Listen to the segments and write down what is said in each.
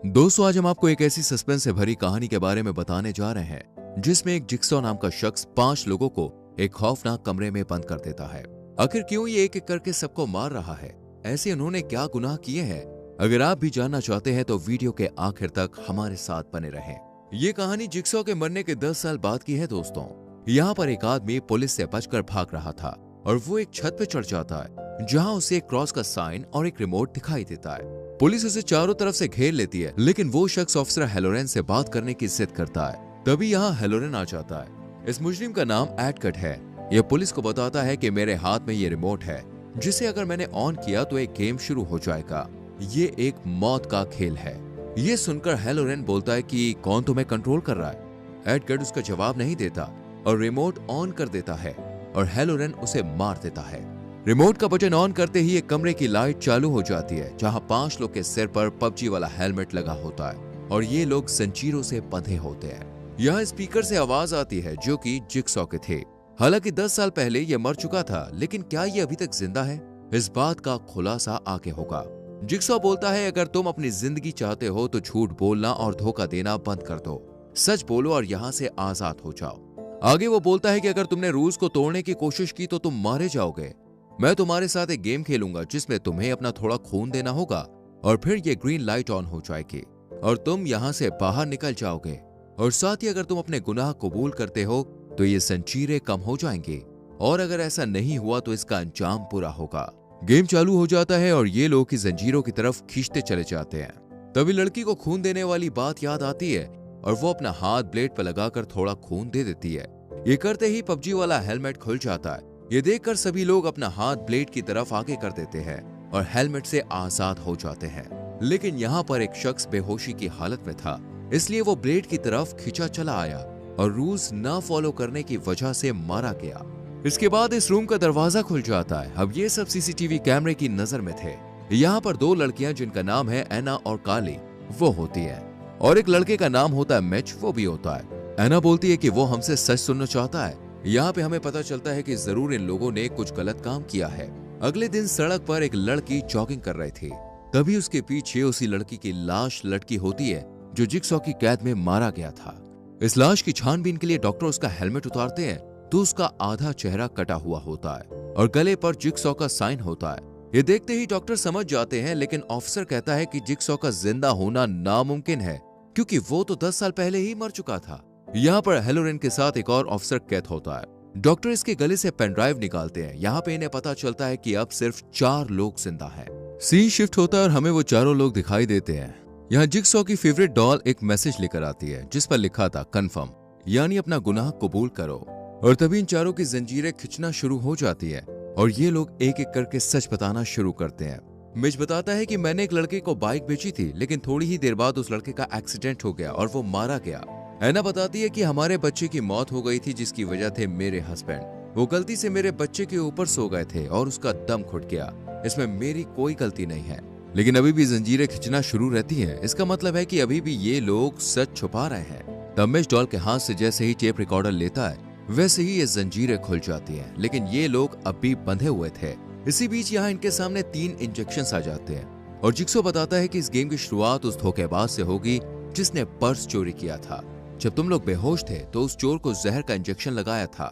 दोस्तों, आज हम आपको एक ऐसी सस्पेंस से भरी कहानी के बारे में बताने जा रहे हैं जिसमें एक जिक्सॉ नाम का शख्स 5 लोगों को एक खौफनाक कमरे में बंद कर देता है। आखिर क्यों ये एक एक करके सबको मार रहा है? ऐसे उन्होंने क्या गुनाह किए हैं? अगर आप भी जानना चाहते हैं तो वीडियो के आखिर तक हमारे साथ बने रहें। ये कहानी जिक्सॉ के मरने के 10 साल बाद की है दोस्तों। यहाँ पर एक आदमी पुलिस से बचकर भाग रहा था और वो एक छत पे चढ़ जाता है जहाँ उसे एक क्रॉस का साइन और एक रिमोट दिखाई देता है। पुलिस उसे चारों तरफ से घेर लेती है, लेकिन वो शख्स ऑफिसर हेलोरेन से बात करने की जिद करता है। तभी यहाँ हेलोरेन आ जाता है। इस मुजरिम का नाम एडकट है। यह पुलिस को बताता है कि मेरे हाथ में ये रिमोट है जिसे अगर मैंने ऑन किया तो एक गेम शुरू हो जाएगा। ये एक मौत का खेल है। ये सुनकर हेलोरेन बोलता है कि कौन तुम्हें कंट्रोल कर रहा है? एडकट उसका जवाब नहीं देता और रिमोट ऑन कर देता है और हेलोरेन उसे मार देता है। रिमोट का बटन ऑन करते ही एक कमरे की लाइट चालू हो जाती है जहां 5 लोग के सिर पर पबजी वाला हेलमेट लगा होता है और ये लोग जंजीरों से बंधे होते हैं। यहाँ स्पीकर से आवाज आती है जो कि जिक्सॉ के थे। हालांकि 10 साल पहले ये मर चुका था, लेकिन क्या ये अभी तक जिंदा है? इस बात का खुलासा आगे होगा। जिक्सॉ बोलता है, अगर तुम अपनी जिंदगी चाहते हो तो झूठ बोलना और धोखा देना बंद कर दो। सच बोलो और यहाँ से आजाद हो जाओ। आगे वो बोलता है कि अगर तुमने रूल्स को तोड़ने की कोशिश की तो तुम मारे जाओगे। मैं तुम्हारे साथ एक गेम खेलूंगा जिसमें तुम्हें अपना थोड़ा खून देना होगा और फिर ये ग्रीन लाइट ऑन हो जाएगी और तुम यहाँ से बाहर निकल जाओगे। और साथ ही अगर तुम अपने गुनाह कबूल करते हो तो ये जंजीरें कम हो जाएंगी और अगर ऐसा नहीं हुआ तो इसका अंजाम पूरा होगा। गेम चालू हो जाता है और ये लोग इस जंजीरों की तरफ खींचते चले जाते हैं। तभी लड़की को खून देने वाली बात याद आती है और वो अपना हाथ ब्लेड पर लगाकर थोड़ा खून दे देती है। ये करते ही पबजी वाला हेलमेट खुल जाता है। ये देखकर सभी लोग अपना हाथ ब्लेड की तरफ आगे कर देते हैं और हेलमेट से आजाद हो जाते हैं। लेकिन यहाँ पर एक शख्स बेहोशी की हालत में था, इसलिए वो ब्लेड की तरफ खिंचा चला आया और रूल्स ना फॉलो करने की वजह से मारा गया। इसके बाद इस रूम का दरवाजा खुल जाता है। अब ये सब सीसीटीवी कैमरे की नजर में थे। यहाँ पर 2 लड़कियां जिनका नाम है एना और काली वो होती है और एक लड़के का नाम होता है मिच, वो भी होता है। एना बोलती है कि वो हमसे सच सुनना चाहता है। यहाँ पे हमें पता चलता है कि जरूर इन लोगों ने कुछ गलत काम किया है। अगले दिन सड़क पर एक लड़की जॉगिंग कर रही थी। तभी उसके पीछे उसी लड़की की लाश लटकी होती है जो जिक्सॉ की कैद में मारा गया था। इस लाश की छानबीन के लिए डॉक्टर उसका हेलमेट उतारते हैं तो उसका आधा चेहरा कटा हुआ होता है और गले पर जिक्सॉ का साइन होता है। ये देखते ही डॉक्टर समझ जाते हैं, लेकिन ऑफिसर कहता है कि जिक्सॉ का जिंदा होना नामुमकिन है क्योंकि वो तो 10 साल पहले ही मर चुका था। यहाँ पर हेलोरेन के साथ एक और ऑफिसर कैद होता है। डॉक्टर इसके गले से पेन ड्राइव निकालते हैं। यहाँ पे इन्हें पता चलता है कि अब सिर्फ 4 लोग जिंदा हैं। सीन शिफ्ट होता है और हमें वो चारों लोग दिखाई देते हैं। यहाँ जिक्सॉ की फेवरेट डॉल एक मैसेज लेकर आती है जिस पर लिखा था कन्फर्म, यानी अपना गुनाह कबूल करो। और तभी इन चारों की जंजीरें खिंचना शुरू हो जाती है और ये लोग एक एक करके सच बताना शुरू करते हैं। मिच बताता है कि मैंने एक लड़के को बाइक बेची थी, लेकिन थोड़ी ही देर बाद उस लड़के का एक्सीडेंट हो गया और वो मारा गया। एना बताती है कि हमारे बच्चे की मौत हो गई थी जिसकी वजह थे मेरे हस्बैंड। वो गलती से मेरे बच्चे के ऊपर सो गए थे और उसका दम घुट गया। इसमें मेरी कोई गलती नहीं है, लेकिन अभी भी जंजीरें खिंचना शुरू रहती हैं। इसका मतलब है कि अभी भी ये लोग सच छुपा रहे हैं। तब मिच डॉल के हाथ से जैसे ही टेप रिकॉर्डर लेता है वैसे ही ये जंजीरें खुल जाती हैं, लेकिन ये लोग अभी बंधे हुए थे। इसी बीच यहाँ इनके सामने 3 इंजेक्शन आ जाते हैं और जिक्सॉ बताता है कि इस गेम की शुरुआत उस धोखेबाज से होगी जिसने पर्स चोरी किया था। जब तुम लोग बेहोश थे तो उस चोर को जहर का इंजेक्शन लगाया था।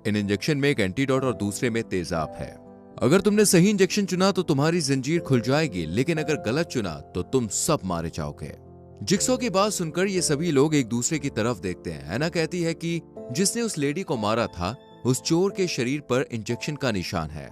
इन इंजेक्शन में एक एंटीडोट और दूसरे में तेजाब है। अगर तुमने सही इंजेक्शन चुना तो तुम्हारी जंजीर खुल जाएगी, लेकिन अगर गलत चुना तो तुम सब मारे जाओगे। जिक्सॉ की बात सुनकर ये सभी लोग एक दूसरे की तरफ देखते हैं। एना कहती है कि जिसने उस लेडी को मारा था उस चोर के शरीर पर इंजेक्शन का निशान है।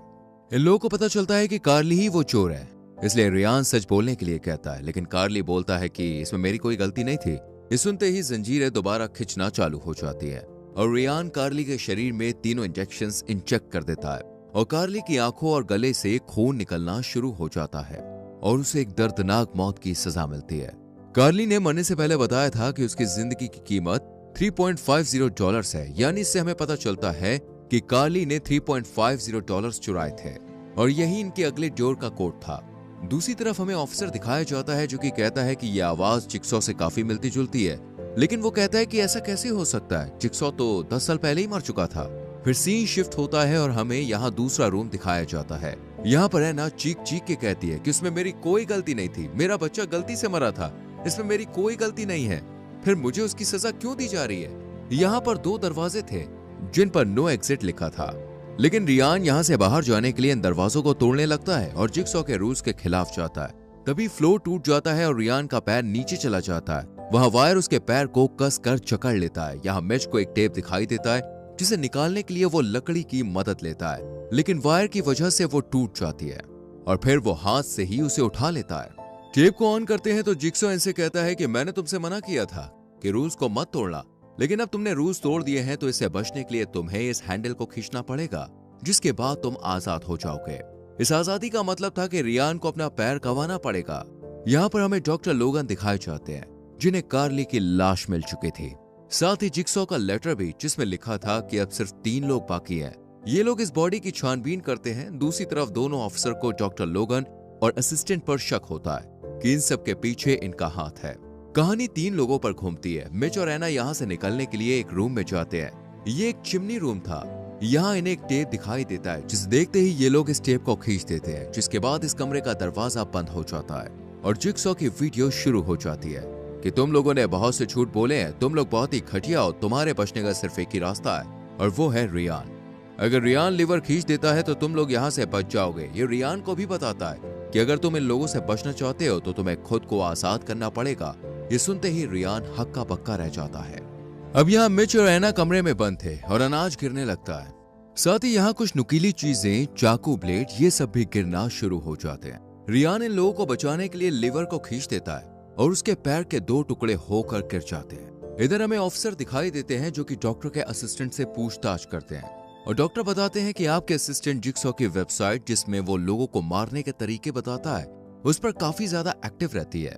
इन लोगों को पता चलता है कि कार्ली ही वो चोर है, इसलिए रियान सच बोलने के लिए कहता है, लेकिन कार्ली बोलता है कि इसमें मेरी कोई गलती नहीं थी। इस सुनते ही जंजीरें दोबारा खिंचना चालू हो जाती है और रियान कार्ली के शरीर में तीनों इंजेक्शंस इंजेक्ट कर देता है और कार्ली की आंखों और गले से खून निकलना शुरू हो जाता है और उसे एक दर्दनाक मौत की सजा मिलती है। कार्ली ने मरने से पहले बताया था कि उसकी जिंदगी की कीमत $3.50 है, यानी इससे हमें पता चलता है कि कार्ली ने $3.50 चुराए थे और यही इनके अगले जोर का कोड था। दूसरी तरफ हमें ऑफिसर दिखाया जाता है जो कि कहता है कि यह आवाज जिक्सॉ से काफी मिलती जुलती है, लेकिन वो कहता है कि ऐसा कैसे हो सकता है, जिक्सॉ तो 10 साल पहले ही मर चुका था। फिर सीन शिफ्ट होता है और हमें यहाँ दूसरा रूम दिखाया जाता है। यहाँ पर एना चीख चीख के कहती है कि उसमें मेरी कोई गलती नहीं थी, मेरा बच्चा गलती से मरा था इसमें मेरी कोई गलती नहीं है, फिर मुझे उसकी सजा क्यों दी जा रही है? यहाँ पर 2 दरवाजे थे जिन पर नो एग्जिट लिखा था, लेकिन रियान यहाँ से बाहर जाने के लिए इन दरवाजों को तोड़ने लगता है और जिक्सॉ के रूल्स के खिलाफ जाता है। तभी फ्लोर टूट जाता है और रियान का पैर नीचे चला जाता है। वहाँ वायर उसके पैर को कस कर जकड़ लेता है। यहाँ मिच को एक टेप दिखाई देता है जिसे निकालने के लिए वो लकड़ी की मदद लेता है, लेकिन वायर की वजह से वो टूट जाती है और फिर वो हाथ से ही उसे उठा लेता है। टेप को ऑन करते हैं तो जिक्सॉ इनसे कहता है कि मैंने तुमसे मना किया था कि रूल्स को मत तोड़ना, लेकिन अब तुमने रूल्स तोड़ दिए हैं तो इससे बचने के लिए तुम्हें इस हैंडल को खींचना पड़ेगा, जिसके बाद तुम आजाद हो जाओगे। इस आजादी का मतलब था कि रियान को अपना पैर गंवाना पड़ेगा। यहाँ पर हमें डॉक्टर लोगन दिखाए जाते हैं जिन्हें कार्ली की लाश मिल चुकी थी, साथ ही जिक्सॉ का लेटर भी जिसमें लिखा था कि अब सिर्फ 3 लोग बाकी हैं। ये लोग इस बॉडी की छानबीन करते हैं। दूसरी तरफ दोनों ऑफिसर को डॉक्टर लोगन और असिस्टेंट पर शक होता है कि इन सब के पीछे इनका हाथ है। कहानी 3 लोगों पर घूमती है। मिच और एना यहाँ से निकलने के लिए एक रूम में जाते हैं। ये एक चिमनी रूम था। यहाँ इन्हें एक टेप दिखाई देता है जिसे देखते ही ये लोग इस टेप को खींच देते हैं, जिसके बाद इस कमरे का दरवाजा बंद हो जाता है और जिक्सॉ की वीडियो शुरू हो जाती है कि तुम लोगों ने बहुत से झूठ बोले हैं, तुम लोग बहुत ही घटिया हो, तुम्हारे बचने का सिर्फ एक ही रास्ता है और वो है रियान। अगर रियान लीवर खींच देता है तो तुम लोग यहाँ से बच जाओगे। ये रियान को भी बताता है कि अगर तुम इन लोगों से बचना चाहते हो तो तुम्हें खुद को आजाद करना पड़ेगा। ये सुनते ही रियान हक्का बक्का रह जाता है। अब यहाँ मिच और एना कमरे में बंद थे और अनाज गिरने लगता है। साथ ही यहाँ कुछ नुकीली चीजें, चाकू, ब्लेड, ये सब भी गिरना शुरू हो जाते हैं। रियान इन लोगों को बचाने के लिए लीवर को खींच देता है और उसके पैर के 2 टुकड़े होकर गिर जाते हैं। इधर हमें ऑफिसर दिखाई देते हैं जो कि डॉक्टर के असिस्टेंट से पूछताछ करते हैं और डॉक्टर बताते हैं कि आपके असिस्टेंट जिक्सॉ की वेबसाइट, जिसमें वो लोगों को मारने के तरीके बताता है, उस पर काफी ज्यादा एक्टिव रहती है,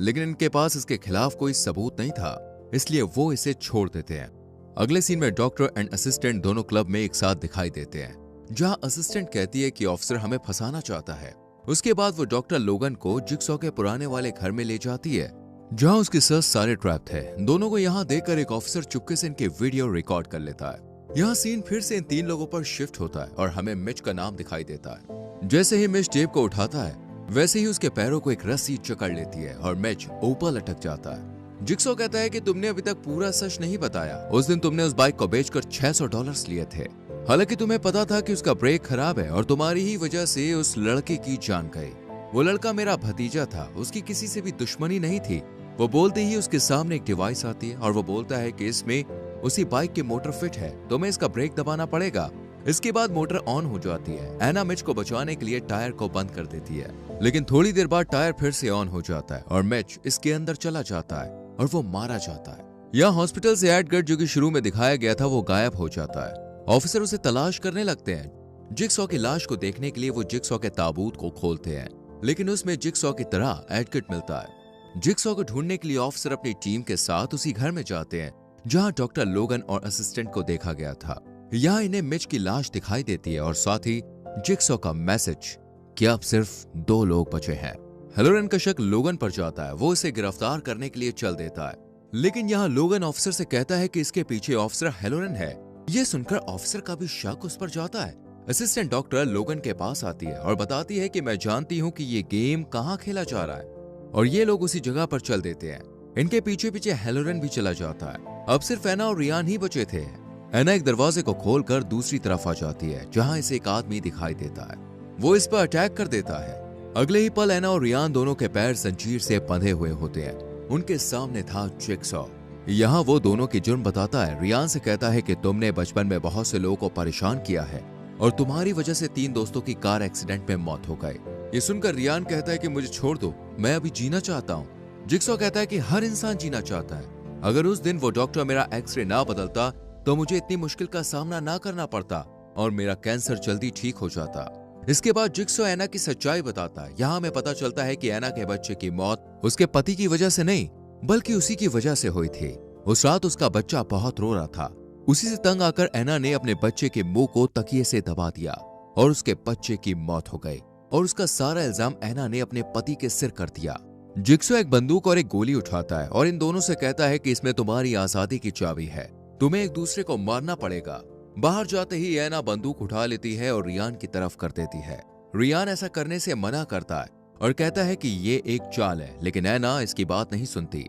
लेकिन इनके पास इसके खिलाफ कोई सबूत नहीं था, इसलिए वो इसे छोड़ देते हैं। अगले सीन में डॉक्टर एंड असिस्टेंट दोनों क्लब में एक साथ दिखाई देते हैं, जहां असिस्टेंट कहती है कि ऑफिसर हमें फंसाना चाहता है। उसके बाद वो डॉक्टर लोगन को जिक्सॉ के पुराने वाले घर में ले जाती है, जहां उसके साथ सारे ट्रैप थे। दोनों को यहाँ देखकर एक ऑफिसर चुपके से इनके वीडियो रिकॉर्ड कर लेता है। यहाँ सीन फिर से इन 3 लोगों पर शिफ्ट होता है और हमें मिच का नाम दिखाई देता है। जैसे ही मिच टेप को उठाता है वैसे ही उसके पैरों को एक रस्सी जकड़ लेती है और मिच ऊपर लटक जाता है। जिक्सॉ कहता है कि तुमने अभी तक पूरा सच नहीं बताया। उस दिन तुमने उस बाइक को बेचकर $600 लिए थे, हालांकि तुम्हें पता था कि उसका ब्रेक खराब है और तुम्हारी ही वजह से उस लड़के की जान गई। वो लड़का मेरा भतीजा था, उसकी किसी से भी दुश्मनी नहीं थी। वो बोलते ही उसके सामने एक डिवाइस आती है और वो बोलता है कि इसमें उसी बाइक की मोटर फिट है, तुम्हें इसका ब्रेक दबाना पड़ेगा। इसके बाद मोटर ऑन हो जाती है। एना मिच को बचाने के लिए टायर को बंद कर देती है, लेकिन थोड़ी देर बाद टायर फिर से ऑन हो जाता है और मिच इसके अंदर चला जाता है और वो मारा जाता है। यहाँ हॉस्पिटल से एडगर, जो कि शुरू में दिखाया गया था, वो गायब हो जाता है। ऑफिसर उसे तलाश करने लगते हैं। जिक्सॉ की लाश को देखने के लिए वो जिक्सॉ के ताबूत को खोलते हैं, लेकिन उसमें जिक्सॉ की तरह एडगर मिलता है। जिक्सॉ को ढूंढने के लिए ऑफिसर अपनी टीम के साथ उसी घर में जाते हैं जहां डॉक्टर लोगन और असिस्टेंट को देखा गया था। यहाँ इन्हें मिच की लाश दिखाई देती है और साथ ही जिक्सॉ का मैसेज कि अब सिर्फ 2 लोग बचे हैं। हेलोरन का शक लोगन पर जाता है। वो इसे गिरफ्तार करने के लिए चल देता है, लेकिन यहाँ लोगन ऑफिसर से कहता है कि इसके पीछे ऑफिसर हेलोरन है। ये सुनकर ऑफिसर का भी शक उस पर जाता है। असिस्टेंट डॉक्टर लोगन के पास आती है और बताती है कि मैं जानती हूँ कि ये गेम कहाँ खेला जा रहा है, और ये लोग उसी जगह पर चल देते हैं। इनके पीछे पीछे हेलोरन भी चला जाता है। अब सिर्फ एना और रियान ही बचे थे। एना एक दरवाजे को खोलकर दूसरी तरफ आ जाती है, जहां इसे एक आदमी दिखाई देता है। वो इस पर अटैक कर देता है। अगले ही पल एना और रियान दोनों के पैर जंजीर से बंधे हुए होते हैं। उनके सामने था जिक्सॉ। यहाँ वो दोनों की जुर्म बताता है। रियान से कहता है कि तुमने बचपन में बहुत से लोगों को परेशान किया है और तुम्हारी वजह से 3 दोस्तों की कार एक्सीडेंट में मौत हो गई। ये सुनकर रियान कहता है कि मुझे छोड़ दो, मैं अभी जीना चाहता हूँ। जिक्सॉ कहता है कि हर इंसान जीना चाहता है। अगर उस दिन वो डॉक्टर मेरा एक्सरे ना बदलता तो मुझे इतनी मुश्किल का सामना ना करना पड़ता और मेरा कैंसर जल्दी ठीक हो जाता। इसके बाद जिक्सॉ एना की सच्चाई बताता है। यहाँ हमें पता चलता है कि एना के बच्चे की मौत उसके पति की वजह से नहीं, बल्कि उसी की वजह से हुई थी। उस रात उसका बच्चा बहुत रो रहा था। उसी से तंग आकर एना ने अपने बच्चे के मुंह को तकिए से दबा दिया और उसके बच्चे की मौत हो गई, और उसका सारा इल्जाम एना ने अपने पति के सिर कर दिया। जिक्सॉ एक बंदूक और एक गोली उठाता है और इन दोनों से कहता है कि इसमें तुम्हारी आजादी की चाबी है, तुम्हें एक दूसरे को मारना पड़ेगा। बाहर जाते ही एना बंदूक उठा लेती है और रियान की तरफ कर देती है। रियान ऐसा करने से मना करता है और कहता है कि ये एक चाल है, लेकिन ऐना इसकी बात नहीं सुनती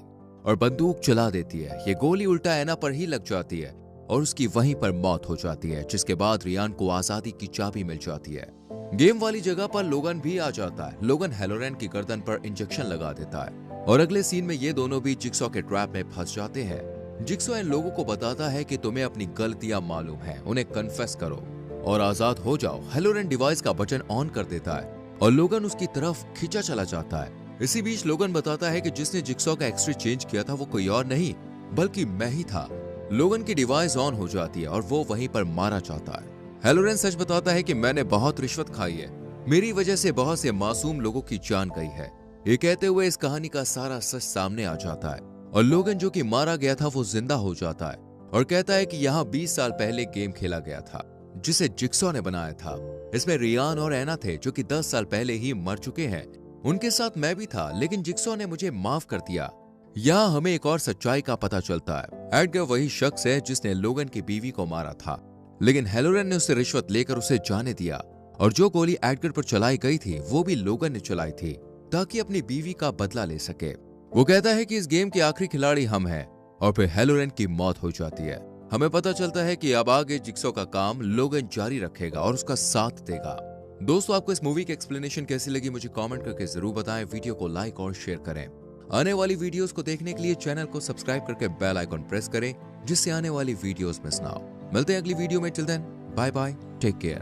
और बंदूक चला देती है। ये गोली उल्टा ऐना पर ही लग जाती है और उसकी वहीं पर मौत हो जाती है, जिसके बाद रियान को आजादी की चाबी मिल जाती है। गेम वाली जगह पर लोगन भी आ जाता है। लोगन हैलोरेन की गर्दन पर इंजेक्शन लगा देता है और अगले सीन में ये दोनों भी जिक्सॉ के ट्रैप में फंस जाते हैं। जिक्सॉ इन लोगों को बताता है कि तुम्हें अपनी गलतियां मालूम है, उन्हें कन्फेस करो और आजाद हो जाओ। हैलोरेन डिवाइस का बटन ऑन कर देता है और लोगन उसकी तरफ खींचा चला जाता है। इसी बीच लोगन बताता है कि जिसने जिक्सॉ का एक्सरे चेंज किया था वो कोई और नहीं बल्कि मैं ही था। लोगन की डिवाइस ऑन हो जाती है और वो वहीं पर मारा जाता है। हैलोरेन सच बताता है कि मैंने बहुत रिश्वत खाई है, मेरी वजह से बहुत से मासूम लोगों की जान गई है। ये कहते हुए इस कहानी का सारा सच सामने आ जाता है और लोगन जो कि मारा गया था वो जिंदा हो जाता है और कहता है कि यहाँ 20 साल पहले गेम खेला गया था जिसे जिक्सॉ ने बनाया था। इसमें रियान और ऐना थे जो कि 10 साल पहले ही मर चुके हैं। उनके साथ मैं भी था, लेकिन जिक्सॉ ने मुझे माफ कर दिया। यहाँ हमें एक और सच्चाई का पता चलता है। एडगर वही शख्स है जिसने लोगन की बीवी को मारा था, लेकिन हैलोरेन ने उससे रिश्वत लेकर उसे जाने दिया और जो गोली एडगर पर चलाई गई थी वो भी लोगन ने चलाई थी ताकि अपनी बीवी का बदला ले सके। वो कहता है कि इस गेम के आखिरी खिलाड़ी हम हैं और फिर हैलोरेन की मौत हो जाती है। हमें पता चलता है कि अब आगे जिक्सॉ का काम लोगन जारी रखेगा और उसका साथ देगा। दोस्तों, आपको इस मूवी की एक्सप्लेनेशन कैसी लगी मुझे कमेंट करके जरूर बताएं। वीडियो को लाइक और शेयर करें। आने वाली वीडियोस को देखने के लिए चैनल को सब्सक्राइब करके बेल आइकॉन प्रेस करें जिससे आने वाली वीडियोस मिस ना हो। मिलते हैं अगली वीडियो में। Till then bye bye, take care.